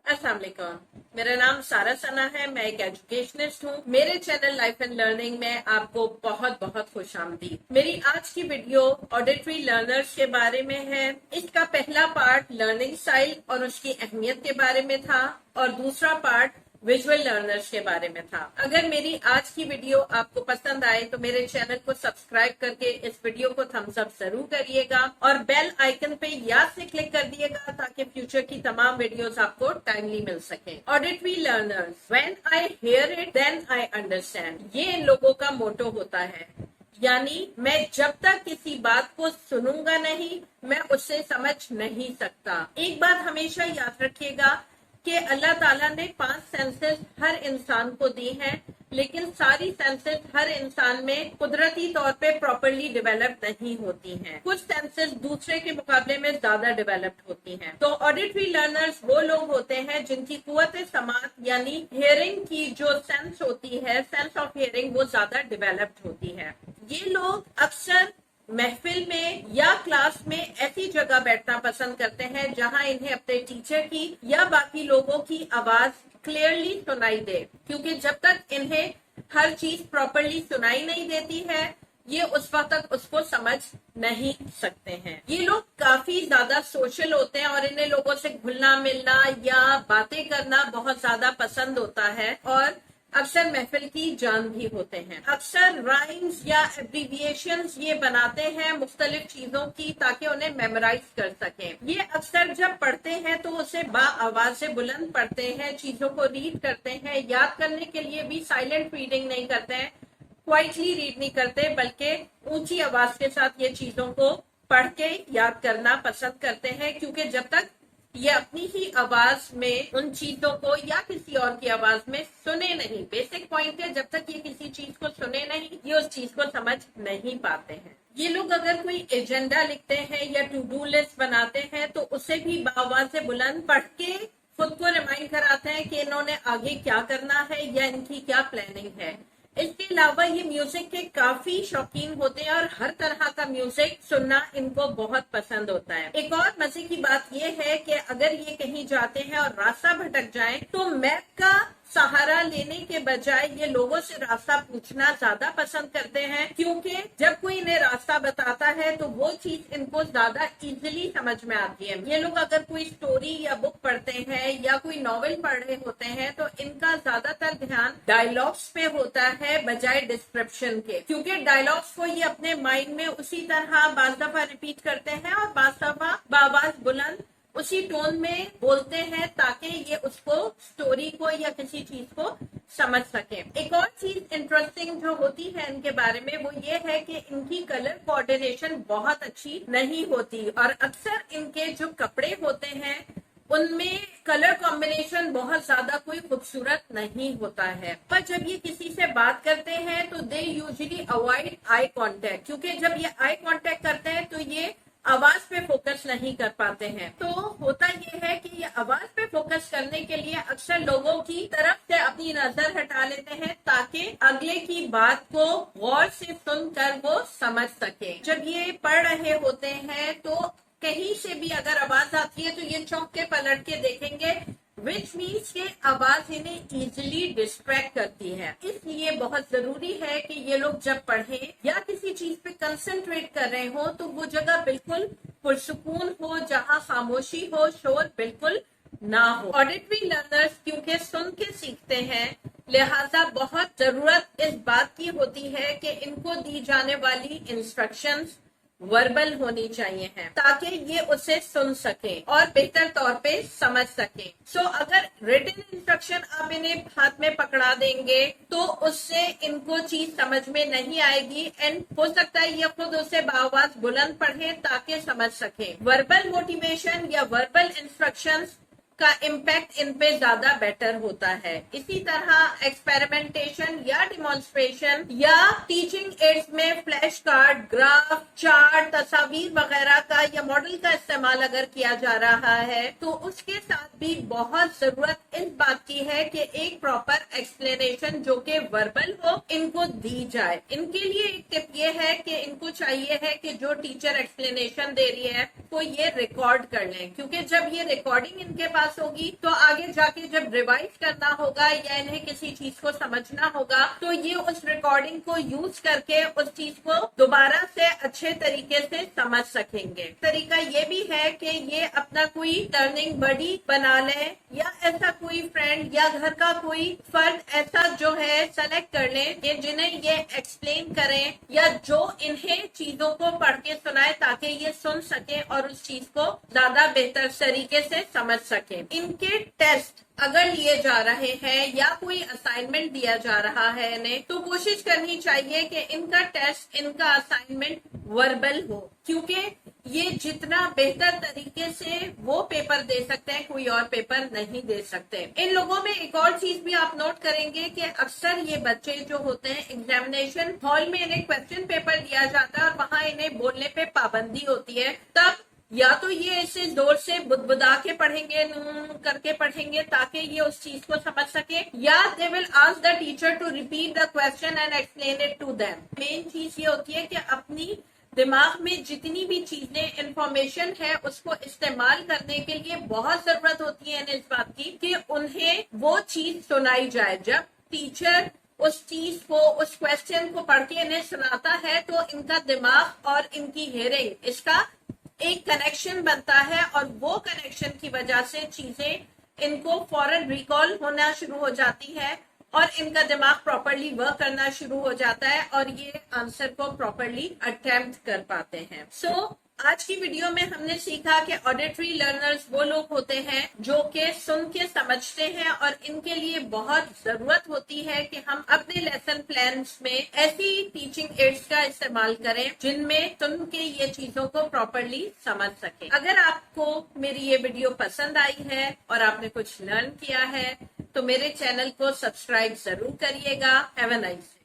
अस्सलाम वालेकुम। मेरा नाम सारा सना है। मैं एक एजुकेशनिस्ट हूँ। मेरे चैनल लाइफ एंड लर्निंग में आपको बहुत बहुत खुश आमदीद। मेरी आज की वीडियो ऑडिटरी लर्नर्स के बारे में है। इसका पहला पार्ट लर्निंग स्टाइल और उसकी अहमियत के बारे में था और दूसरा पार्ट विजुअल लर्नर्स के बारे में था। अगर मेरी आज की वीडियो आपको पसंद आए तो मेरे चैनल को सब्सक्राइब करके इस वीडियो को थम्स अप जरूर करिएगा और बेल आइकन पे याद से क्लिक कर दिएगा ताकि फ्यूचर की तमाम वीडियोस आपको टाइमली मिल सके। Auditory learners, when I hear it then I understand, ये इन लोगों का मोटो होता है। यानी मैं जब तक किसी बात को सुनूंगा नहीं, मैं उससे समझ नहीं सकता। एक बात हमेशा याद रखिएगा कि अल्लाह ताला ने 5 सेंसेस हर इंसान को दी हैं, लेकिन सारी सेंसेस हर इंसान में कुदरती तौर पे प्रॉपरली डेवलप नहीं होती हैं। कुछ सेंसेस दूसरे के मुकाबले में ज्यादा डेवलप्ड होती हैं। तो ऑडिटरी लर्नर्स वो लोग होते हैं जिनकी कुव्वत समात यानी हियरिंग की जो सेंस होती है, सेंस ऑफ हियरिंग, वो ज्यादा डेवलप्ड होती है। ये लोग अक्सर महफिल में या क्लास में ऐसी जगह बैठना पसंद करते हैं जहां इन्हें अपने टीचर की या बाकी लोगों की आवाज क्लियरली सुनाई दे, क्योंकि जब तक इन्हें हर चीज प्रॉपरली सुनाई नहीं देती है ये उस वक्त तक उसको समझ नहीं सकते हैं। ये लोग काफी ज्यादा सोशल होते हैं और इन्हें लोगों से घुलना मिलना या बातें करना बहुत ज्यादा पसंद होता है और अक्सर महफिल की जान भी होते हैं। अक्सर राइम्स या एब्रिविएशंस ये बनाते हैं मुख्तलिफ चीजों की ताकि उन्हें मेमोराइज कर सकें। ये अक्सर जब पढ़ते हैं तो उसे आवाज से बुलंद पढ़ते हैं, चीजों को रीड करते हैं। याद करने के लिए भी साइलेंट रीडिंग नहीं करते हैं, क्वाइटली रीड नहीं करते, बल्कि ऊंची आवाज के साथ ये चीजों को पढ़ के याद करना पसंद करते हैं, क्योंकि जब तक ये अपनी ही आवाज में उन चीजों को या किसी और की आवाज में सुने नहीं, बेसिक पॉइंट है, जब तक ये किसी चीज को सुने नहीं ये उस चीज को समझ नहीं पाते हैं। ये लोग अगर कोई एजेंडा लिखते हैं या टू डू लिस्ट बनाते हैं तो उसे भी आवाज से बुलंद पढ़ के खुद को रिमाइंड कराते हैं कि इन्होंने आगे क्या करना है या इनकी क्या प्लानिंग है। इसके अलावा ये म्यूजिक के काफी शौकीन होते हैं और हर तरह का म्यूजिक सुनना इनको बहुत पसंद होता है। एक और मजे की बात ये है कि अगर ये कहीं जाते हैं और रास्ता भटक जाएं तो मैप का सहारा लेने के बजाय ये लोगों से रास्ता पूछना ज्यादा पसंद करते हैं, क्योंकि जब कोई इन्हें रास्ता बताता है तो वो चीज इनको ज्यादा इजीली समझ में आती है। ये लोग अगर कोई स्टोरी या बुक पढ़ते हैं या कोई नॉवेल पढ़ रहे होते हैं तो इनका ज्यादातर ध्यान डायलॉग्स पे होता है बजाय डिस्क्रिप्शन के, क्योंकि डायलॉग्स को ये अपने माइंड में उसी तरह बाज़ दफा रिपीट करते हैं और बाज़ दफा बावाज बुलंद उसी टोन में बोलते हैं ताकि ये उसको स्टोरी को या किसी चीज को समझ सके। एक और चीज इंटरेस्टिंग जो होती है इनके बारे में वो ये है कि इनकी कलर कोऑर्डिनेशन बहुत अच्छी नहीं होती और अक्सर इनके जो कपड़े होते हैं उनमें कलर कॉम्बिनेशन बहुत ज्यादा कोई खूबसूरत नहीं होता है। पर जब ये किसी से बात करते हैं तो they usually avoid eye contact, क्योंकि जब ये आई कांटेक्ट करते हैं तो ये आवाज पे फोकस नहीं कर पाते हैं। तो होता ये है कि ये आवाज पे फोकस करने के लिए अक्सर लोगों की तरफ से अपनी नजर हटा लेते हैं ताकि अगले की बात को गौर से सुनकर वो समझ सके। जब ये पढ़ रहे होते हैं तो कहीं से भी अगर आवाज आती है तो ये चौंक के पलट के देखेंगे, विच मीन्स के आवाज इन्हें इजिली डिस्ट्रैक्ट करती है। इसलिए बहुत जरूरी है कि ये लोग जब पढ़े या किसी चीज पे कंसंट्रेट कर रहे हो तो वो जगह बिल्कुल पुरसुकून हो, जहां खामोशी हो, शोर बिल्कुल ना हो। ऑडिटरी लर्नर्स क्योंकि सुन के सीखते हैं, लिहाजा बहुत जरूरत इस बात की होती है कि इनको दी जाने वाली इंस्ट्रक्शंस वर्बल होनी चाहिए हैं ताकि ये उसे सुन सके और बेहतर तौर पे समझ सके। सो अगर रिटन इंस्ट्रक्शन आप इन्हें हाथ में पकड़ा देंगे तो उससे इनको चीज समझ में नहीं आएगी एंड हो सकता है ये खुद उसे बावाज बुलंद पढ़े ताकि समझ सके। वर्बल मोटिवेशन या वर्बल इंस्ट्रक्शंस का इम्पैक्ट इन पे ज्यादा बेटर होता है। इसी तरह एक्सपेरिमेंटेशन या डिमॉन्स्ट्रेशन या टीचिंग एड्स में फ्लैश कार्ड, ग्राफ, चार्ट, तस्वीर वगैरह का या मॉडल का इस्तेमाल अगर किया जा रहा है तो उसके साथ بھی بہت ضرورت اس بات کی ہے کہ ایک پراپر ایکسپلینیشن جو کہ وربل ہو ان کو دی جائے. ان کے لیے ایک ٹپ یہ ہے کہ ان کو چاہیے ہے کہ جو ٹیچر ایکسپلینیشن دے رہی ہے وہ یہ ریکارڈ کر لیں, کیونکہ جب یہ ریکارڈنگ ان کے پاس ہوگی تو آگے جا کے جب ریوائز کرنا ہوگا یا انہیں کسی چیز کو سمجھنا ہوگا تو یہ اس ریکارڈنگ کو یوز کر کے اس چیز کو دوبارہ سے اچھے طریقے سے سمجھ سکیں گے. طریقہ یہ بھی ہے کہ یہ اپنا کوئی ٹرننگ بڈی بنا لیں یا ایسا کوئی فرینڈ یا گھر کا کوئی فرد ایسا جو ہے سلیکٹ کر لیں کہ جنہیں یہ ایکسپلین کریں یا جو انہیں چیزوں کو پڑھ کے سنائے تاکہ یہ سن سکیں اور اس چیز کو زیادہ بہتر طریقے سے سمجھ سکیں. ان کے ٹیسٹ اگر لیے جا رہے ہیں یا کوئی اسائنمنٹ دیا جا رہا ہے انہیں تو کوشش کرنی چاہیے کہ ان کا ٹیسٹ ان کا اسائنمنٹ وربل ہو, کیونکہ یہ جتنا بہتر طریقے سے وہ پیپر دے سکتے ہیں کوئی اور پیپر نہیں دے سکتے. ان لوگوں میں ایک اور چیز بھی آپ نوٹ کریں گے کہ اکثر یہ بچے جو ہوتے ہیں ایگزامینیشن ہال میں انہیں کویسچن پیپر دیا جاتا ہے اور وہاں انہیں بولنے پہ پابندی ہوتی ہے, تب یا تو یہ ایسے زور سے بدبدا کے پڑھیں گے, کر کے پڑھیں گے تاکہ یہ اس چیز کو سمجھ سکے, یا they will ask the teacher to repeat the question and explain it to them. مین چیز یہ ہوتی ہے کہ اپنی دماغ میں جتنی بھی چیزیں انفارمیشن ہے اس کو استعمال کرنے کے لیے بہت ضرورت ہوتی ہے اس بات کی کہ انہیں وہ چیز سنائی جائے. جب ٹیچر اس چیز کو اس کوشچن کو پڑھ کے انہیں سناتا ہے تو ان کا دماغ اور ان کی ہیئرنگ اس کا ایک کنیکشن بنتا ہے اور وہ کنیکشن کی وجہ سے چیزیں ان کو فوراً ریکال ہونا شروع ہو جاتی ہے اور ان کا دماغ پراپرلی ورک کرنا شروع ہو جاتا ہے اور یہ آنسر کو پراپرلی اٹیمپٹ کر پاتے ہیں. آج کی ویڈیو میں ہم نے سیکھا کہ آڈیٹری لرنرز وہ لوگ ہوتے ہیں جو کہ سن کے سمجھتے ہیں اور ان کے لیے بہت ضرورت ہوتی ہے کہ ہم اپنے لیسن پلانز میں ایسی ٹیچنگ ایڈس کا استعمال کریں جن میں سن کے یہ چیزوں کو پراپرلی سمجھ سکیں. اگر آپ کو میری یہ ویڈیو پسند آئی ہے اور آپ نے کچھ لرن کیا ہے تو میرے چینل کو سبسکرائب ضرور کریے گا. Have a nice day.